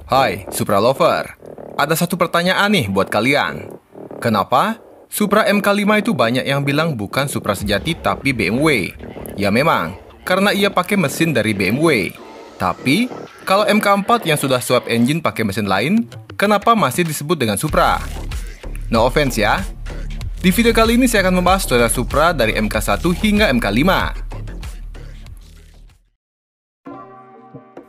Hai, Supra Lover. Ada satu pertanyaan nih buat kalian. Kenapa Supra MK5 itu banyak yang bilang bukan Supra sejati tapi BMW? Ya memang, karena ia pakai mesin dari BMW. Tapi, kalau MK4 yang sudah swap engine pakai mesin lain, kenapa masih disebut dengan Supra? No offense ya. Di video kali ini saya akan membahas Toyota Supra dari MK1 hingga MK5.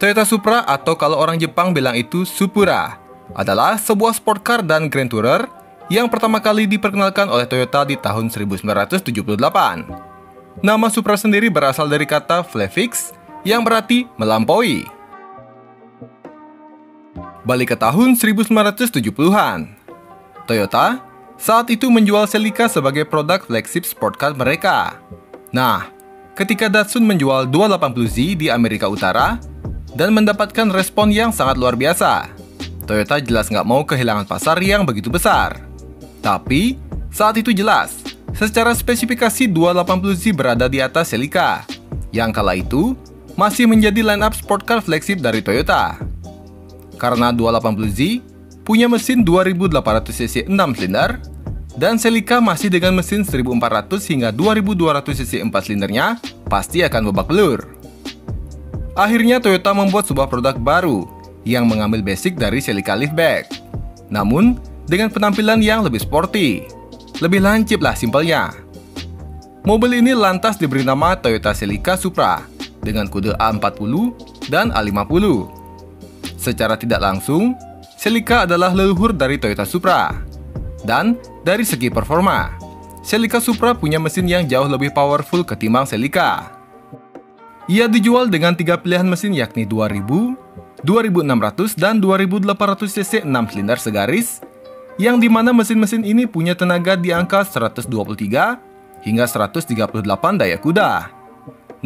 Toyota Supra atau kalau orang Jepang bilang itu Supura adalah sebuah sport car dan grand tourer yang pertama kali diperkenalkan oleh Toyota di tahun 1978. Nama Supra sendiri berasal dari kata flefix yang berarti melampaui. Balik ke tahun 1970-an. Toyota saat itu menjual Celica sebagai produk flagship sport car mereka. Nah, ketika Datsun menjual 280Z di Amerika Utara dan mendapatkan respon yang sangat luar biasa, Toyota jelas nggak mau kehilangan pasar yang begitu besar. Tapi, saat itu jelas, secara spesifikasi 280Z berada di atas Celica, yang kala itu masih menjadi line-up sport car flagship dari Toyota. Karena 280Z punya mesin 2800cc 6 silinder, dan Celica masih dengan mesin 1400 hingga 2200cc 4 silindernya, pasti akan babak belur. Akhirnya Toyota membuat sebuah produk baru yang mengambil basic dari Celica liftback, namun dengan penampilan yang lebih sporty, lebih lancip lah simpelnya. Mobil ini lantas diberi nama Toyota Celica Supra dengan kode A40 dan A50. Secara tidak langsung, Celica adalah leluhur dari Toyota Supra. Dan dari segi performa, Celica Supra punya mesin yang jauh lebih powerful ketimbang Celica. Ia dijual dengan 3 pilihan mesin yakni 2000, 2600, dan 2800cc 6 silinder segaris, yang dimana mesin-mesin ini punya tenaga di angka 123 hingga 138 daya kuda.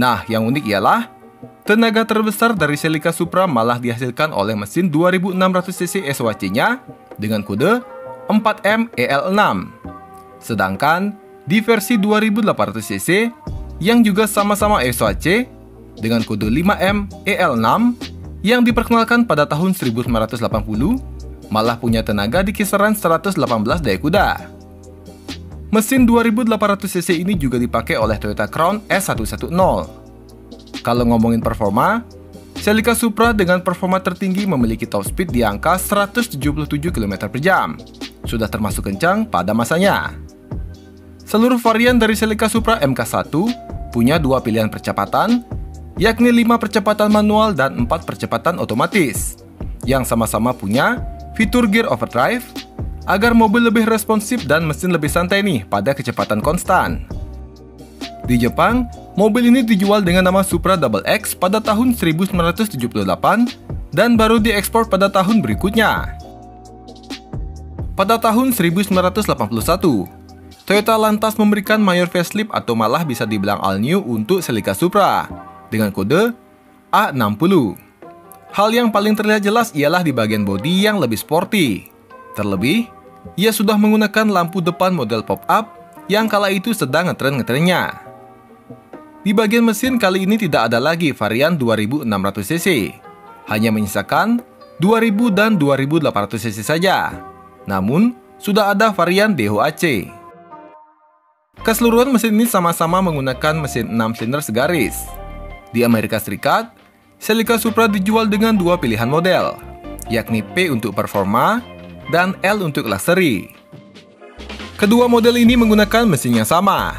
Nah, yang unik ialah tenaga terbesar dari Celica Supra malah dihasilkan oleh mesin 2600cc SOHC-nya dengan kode 4M EL6. Sedangkan di versi 2800cc yang juga sama-sama SOHC dengan kode 5M EL6 yang diperkenalkan pada tahun 1980 malah punya tenaga di kisaran 118 daya kuda. Mesin 2800cc ini juga dipakai oleh Toyota Crown S110. Kalau ngomongin performa, Celica Supra dengan performa tertinggi memiliki top speed di angka 177 km per jam. Sudah termasuk kencang pada masanya. Seluruh varian dari Celica Supra MK1 punya 2 pilihan percepatan, yakni 5 percepatan manual dan 4 percepatan otomatis, yang sama-sama punya fitur gear overdrive agar mobil lebih responsif dan mesin lebih santai nih pada kecepatan konstan. Di Jepang, mobil ini dijual dengan nama Supra Double X pada tahun 1978 dan baru diekspor pada tahun berikutnya. Pada tahun 1981, Toyota lantas memberikan mayor facelift atau malah bisa dibilang all new untuk Celica Supra dengan kode A60. Hal yang paling terlihat jelas ialah di bagian bodi yang lebih sporty. Terlebih, ia sudah menggunakan lampu depan model pop-up yang kala itu sedang ngetren-ngetrennya. Di bagian mesin kali ini tidak ada lagi varian 2600cc, hanya menyisakan 2000 dan 2800cc saja. Namun, sudah ada varian DOHC. Keseluruhan mesin ini sama-sama menggunakan mesin 6 silinder segaris. Di Amerika Serikat, Celica Supra dijual dengan 2 pilihan model, yakni P untuk performa dan L untuk luxury. Kedua model ini menggunakan mesin yang sama.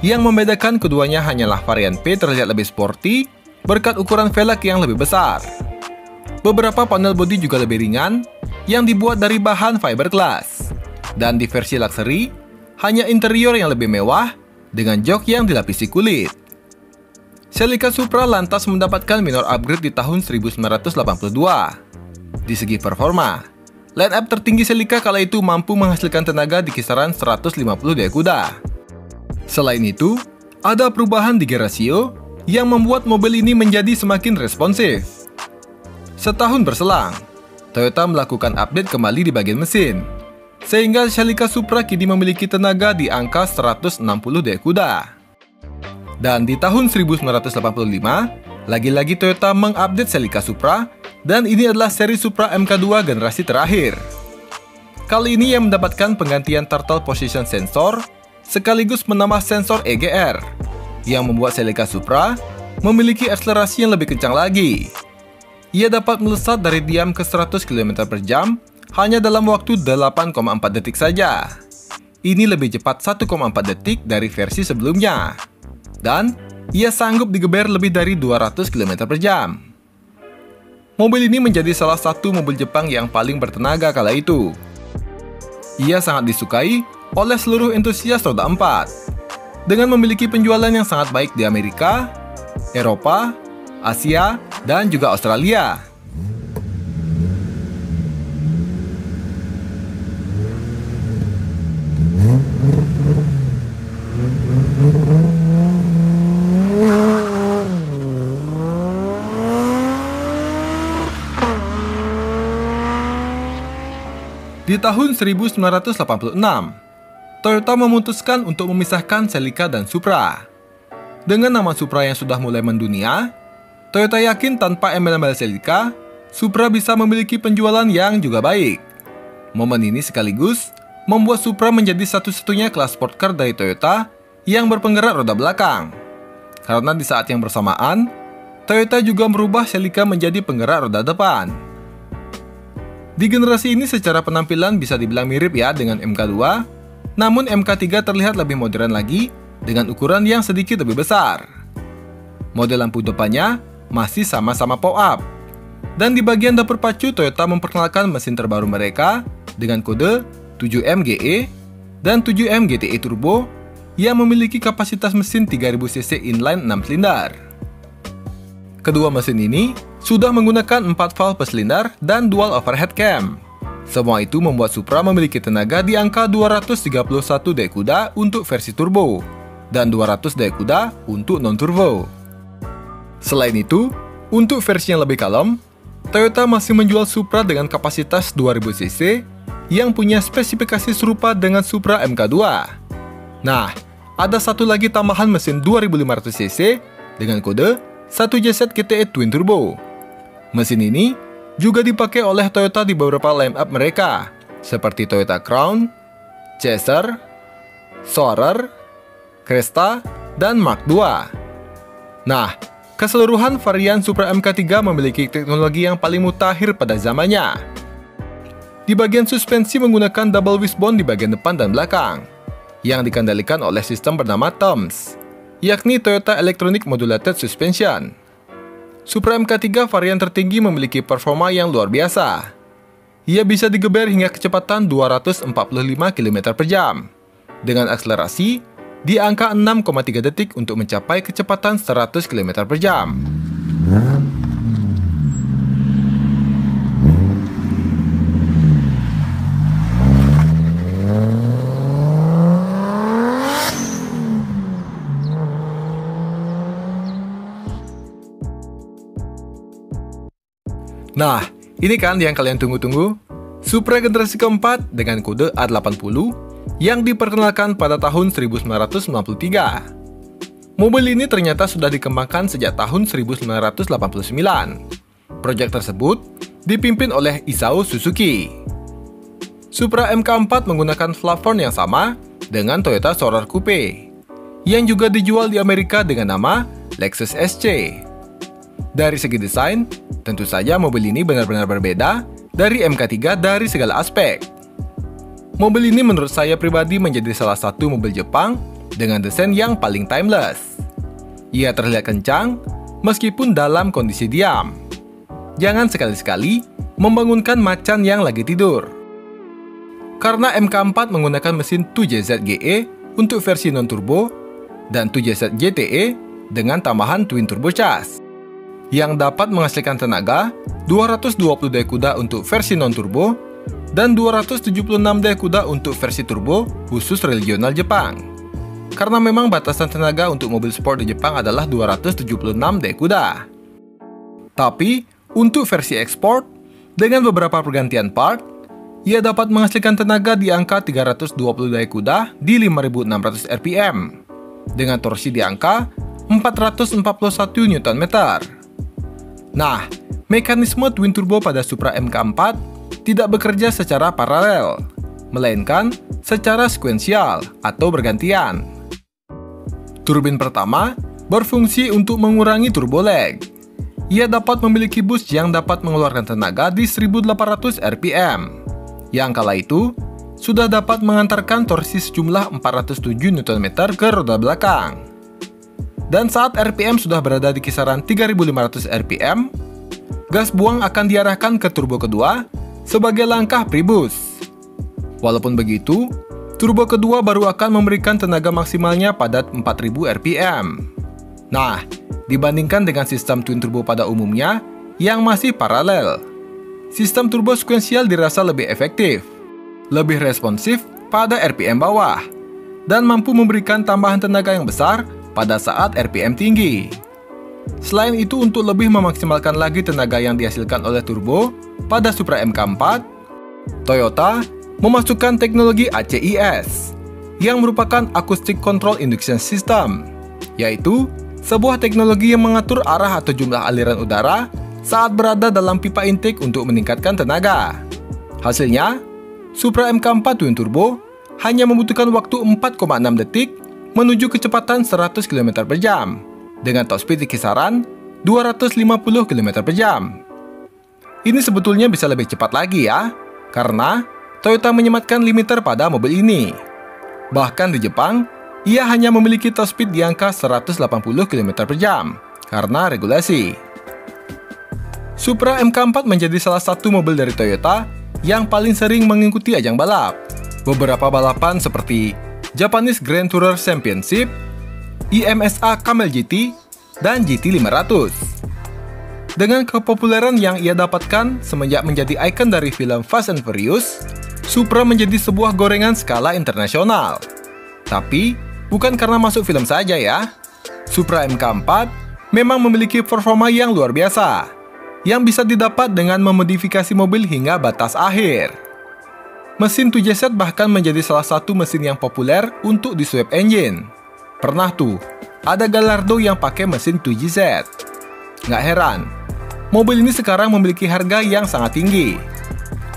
Yang membedakan keduanya hanyalah varian P terlihat lebih sporty berkat ukuran velg yang lebih besar. Beberapa panel bodi juga lebih ringan yang dibuat dari bahan fiberglass. Dan di versi luxury, hanya interior yang lebih mewah dengan jok yang dilapisi kulit. Celica Supra lantas mendapatkan minor upgrade di tahun 1982. Di segi performa, line up tertinggi Celica kala itu mampu menghasilkan tenaga di kisaran 150 daya kuda. Selain itu, ada perubahan di gear ratio yang membuat mobil ini menjadi semakin responsif. Setahun berselang, Toyota melakukan update kembali di bagian mesin, sehingga Celica Supra kini memiliki tenaga di angka 160 daya kuda. Dan di tahun 1985, lagi-lagi Toyota mengupdate Celica Supra Dan ini adalah seri Supra MK2 generasi terakhir. Kali ini ia mendapatkan penggantian Turtle Position Sensor sekaligus menambah sensor EGR yang membuat Celica Supra memiliki akselerasi yang lebih kencang lagi. Ia dapat melesat dari diam ke 100 km per jam hanya dalam waktu 8,4 detik saja. Ini lebih cepat 1,4 detik dari versi sebelumnya. Dan ia sanggup digeber lebih dari 200 km per jam. Mobil ini menjadi salah satu mobil Jepang yang paling bertenaga kala itu. Ia sangat disukai oleh seluruh entusias roda 4, dengan memiliki penjualan yang sangat baik di Amerika, Eropa, Asia, dan juga Australia. Di tahun 1986, Toyota memutuskan untuk memisahkan Celica dan Supra. Dengan nama Supra yang sudah mulai mendunia, Toyota yakin tanpa embel-embel Celica, Supra bisa memiliki penjualan yang juga baik. Momen ini sekaligus membuat Supra menjadi satu-satunya kelas sport car dari Toyota yang berpenggerak roda belakang. Karena di saat yang bersamaan, Toyota juga merubah Celica menjadi penggerak roda depan. Di generasi ini secara penampilan bisa dibilang mirip ya dengan MK2, namun MK3 terlihat lebih modern lagi dengan ukuran yang sedikit lebih besar. Model lampu depannya masih sama-sama pop-up. Dan di bagian dapur pacu, Toyota memperkenalkan mesin terbaru mereka dengan kode 7M-GE dan 7M-GTE Turbo yang memiliki kapasitas mesin 3000cc inline 6 silinder. Kedua mesin ini sudah menggunakan 4 valve persilinder dan dual overhead cam. Semua itu membuat Supra memiliki tenaga di angka 231 daya kuda untuk versi turbo dan 200 daya kuda untuk non-turbo. Selain itu, untuk versi yang lebih kalem, Toyota masih menjual Supra dengan kapasitas 2000cc yang punya spesifikasi serupa dengan Supra MK2. Nah, ada satu lagi tambahan mesin 2500cc dengan kode 1JZ GTE Twin Turbo. Mesin ini juga dipakai oleh Toyota di beberapa lineup mereka, seperti Toyota Crown, Chaser, Soarer, Cresta, dan Mark II. Nah, keseluruhan varian Supra MK3 memiliki teknologi yang paling mutakhir pada zamannya. Di bagian suspensi menggunakan double wishbone di bagian depan dan belakang, yang dikendalikan oleh sistem bernama TOMS, yakni Toyota Electronic Modulated Suspension. Supra MK3 varian tertinggi memiliki performa yang luar biasa. Ia bisa digeber hingga kecepatan 245 km per jam, dengan akselerasi di angka 6,3 detik untuk mencapai kecepatan 100 km per jam. Nah, ini kan yang kalian tunggu-tunggu, Supra generasi keempat dengan kode A80 yang diperkenalkan pada tahun 1993. Mobil ini ternyata sudah dikembangkan sejak tahun 1989. Proyek tersebut dipimpin oleh Isao Suzuki. Supra MK4 menggunakan platform yang sama dengan Toyota Soarer Coupe, yang juga dijual di Amerika dengan nama Lexus SC. Dari segi desain, tentu saja mobil ini benar-benar berbeda dari MK3 dari segala aspek. Mobil ini menurut saya pribadi menjadi salah satu mobil Jepang dengan desain yang paling timeless. Ia terlihat kencang meskipun dalam kondisi diam. Jangan sekali-sekali membangunkan macan yang lagi tidur. Karena MK4 menggunakan mesin 2JZ GE untuk versi non-turbo dan 2JZ GTE dengan tambahan twin turbo charge, yang dapat menghasilkan tenaga 220 daya kuda untuk versi non-turbo dan 276 daya kuda untuk versi turbo khusus regional Jepang. Karena memang batasan tenaga untuk mobil sport di Jepang adalah 276 daya kuda. Tapi, untuk versi ekspor, dengan beberapa pergantian part, ia dapat menghasilkan tenaga di angka 320 daya kuda di 5600 rpm, dengan torsi di angka 441 Nm. Nah, mekanisme twin turbo pada Supra MK4 tidak bekerja secara paralel, melainkan secara sekuensial atau bergantian. Turbin pertama berfungsi untuk mengurangi turbo lag. Ia dapat memiliki boost yang dapat mengeluarkan tenaga di 1800 rpm, yang kala itu sudah dapat mengantarkan torsi sejumlah 407 Nm ke roda belakang. Dan saat RPM sudah berada di kisaran 3500 rpm, gas buang akan diarahkan ke turbo kedua sebagai langkah pre-boost. Walaupun begitu, turbo kedua baru akan memberikan tenaga maksimalnya pada 4000 rpm. Nah, dibandingkan dengan sistem twin turbo pada umumnya yang masih paralel, sistem turbo sekuensial dirasa lebih efektif, lebih responsif pada RPM bawah, dan mampu memberikan tambahan tenaga yang besar pada saat RPM tinggi. Selain itu, untuk lebih memaksimalkan lagi tenaga yang dihasilkan oleh turbo pada Supra MK4, Toyota memasukkan teknologi ACIS, yang merupakan Acoustic Control Induction System, yaitu sebuah teknologi yang mengatur arah atau jumlah aliran udara saat berada dalam pipa intake untuk meningkatkan tenaga. Hasilnya, Supra MK4 Twin Turbo hanya membutuhkan waktu 4,6 detik menuju kecepatan 100 km per jam, dengan top speed di kisaran 250 km per jam. Ini sebetulnya bisa lebih cepat lagi ya, karena Toyota menyematkan limiter pada mobil ini. Bahkan di Jepang, ia hanya memiliki top speed di angka 180 km per jam, karena regulasi. Supra MK4 menjadi salah satu mobil dari Toyota yang paling sering mengikuti ajang balap. Beberapa balapan seperti Japanese Grand Tourer Championship, IMSA Camel GT, dan GT500. Dengan kepopuleran yang ia dapatkan semenjak menjadi ikon dari film Fast and Furious, Supra menjadi sebuah gorengan skala internasional. Tapi, bukan karena masuk film saja ya. Supra MK4 memang memiliki performa yang luar biasa, yang bisa didapat dengan memodifikasi mobil hingga batas akhir. Mesin 2JZ bahkan menjadi salah satu mesin yang populer untuk di swap engine. Pernah tuh, ada Gallardo yang pakai mesin 2JZ. Nggak heran, mobil ini sekarang memiliki harga yang sangat tinggi.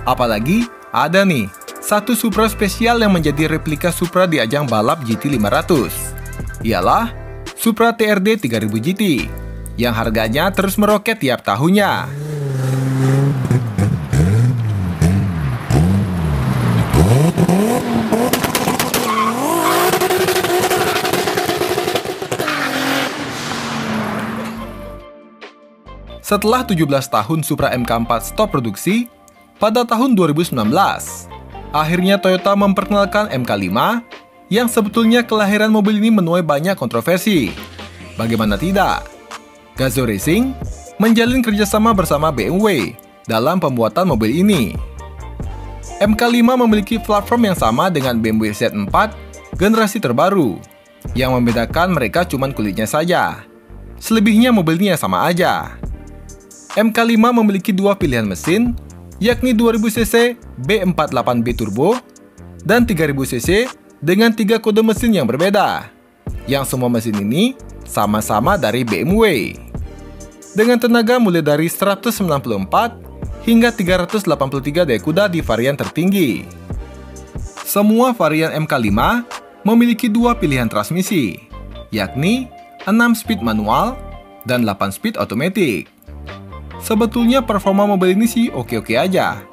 Apalagi, ada nih, satu Supra spesial yang menjadi replika Supra di ajang balap GT500. Ialah Supra TRD 3000 GT, yang harganya terus meroket tiap tahunnya. Setelah 17 tahun Supra MK4 stop produksi, pada tahun 2019, akhirnya Toyota memperkenalkan MK5 yang sebetulnya kelahiran mobil ini menuai banyak kontroversi. Bagaimana tidak? Gazoo Racing menjalin kerjasama bersama BMW dalam pembuatan mobil ini. MK5 memiliki platform yang sama dengan BMW Z4 generasi terbaru. Yang membedakan mereka cuma kulitnya saja. Selebihnya mobilnya sama aja. MK5 memiliki dua pilihan mesin, yakni 2000cc B48B Turbo dan 3000cc dengan 3 kode mesin yang berbeda, yang semua mesin ini sama-sama dari BMW. Dengan tenaga mulai dari 194 hingga 383 daya kuda di varian tertinggi. Semua varian MK5 memiliki dua pilihan transmisi, yakni 6 speed manual dan 8 speed otomatis. Sebetulnya performa mobil ini sih oke-oke aja.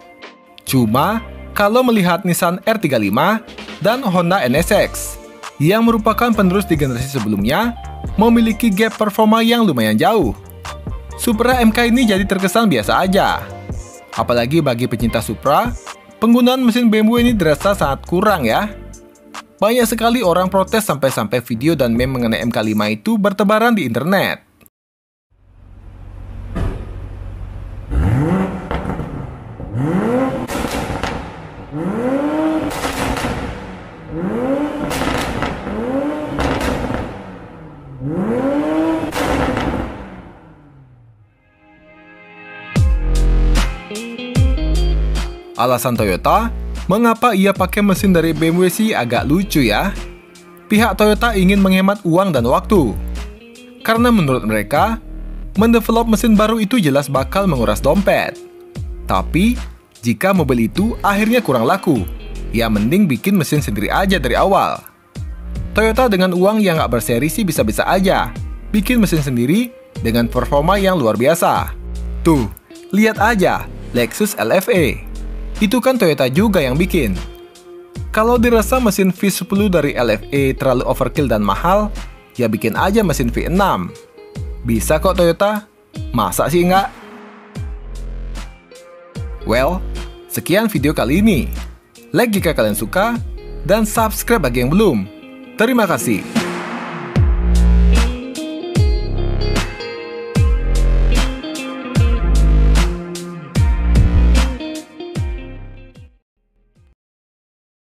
Cuma, kalau melihat Nissan R35 dan Honda NSX, yang merupakan penerus di generasi sebelumnya, memiliki gap performa yang lumayan jauh. Supra MK ini jadi terkesan biasa aja. Apalagi bagi pecinta Supra, penggunaan mesin BMW ini dirasa sangat kurang ya. Banyak sekali orang protes sampai-sampai video dan meme mengenai MK5 itu bertebaran di internet. Alasan Toyota, mengapa ia pakai mesin dari BMW sih agak lucu ya. Pihak Toyota ingin menghemat uang dan waktu. Karena menurut mereka, mendevelop mesin baru itu jelas bakal menguras dompet. Tapi, jika mobil itu akhirnya kurang laku, ya mending bikin mesin sendiri aja dari awal. Toyota dengan uang yang nggak berseri sih bisa-bisa aja bikin mesin sendiri dengan performa yang luar biasa. Tuh, lihat aja Lexus LFA. Itu kan Toyota juga yang bikin. Kalau dirasa mesin V10 dari LFA terlalu overkill dan mahal, ya bikin aja mesin V6. Bisa kok Toyota, masa sih enggak? Well, sekian video kali ini. Like jika kalian suka, dan subscribe bagi yang belum. Terima kasih.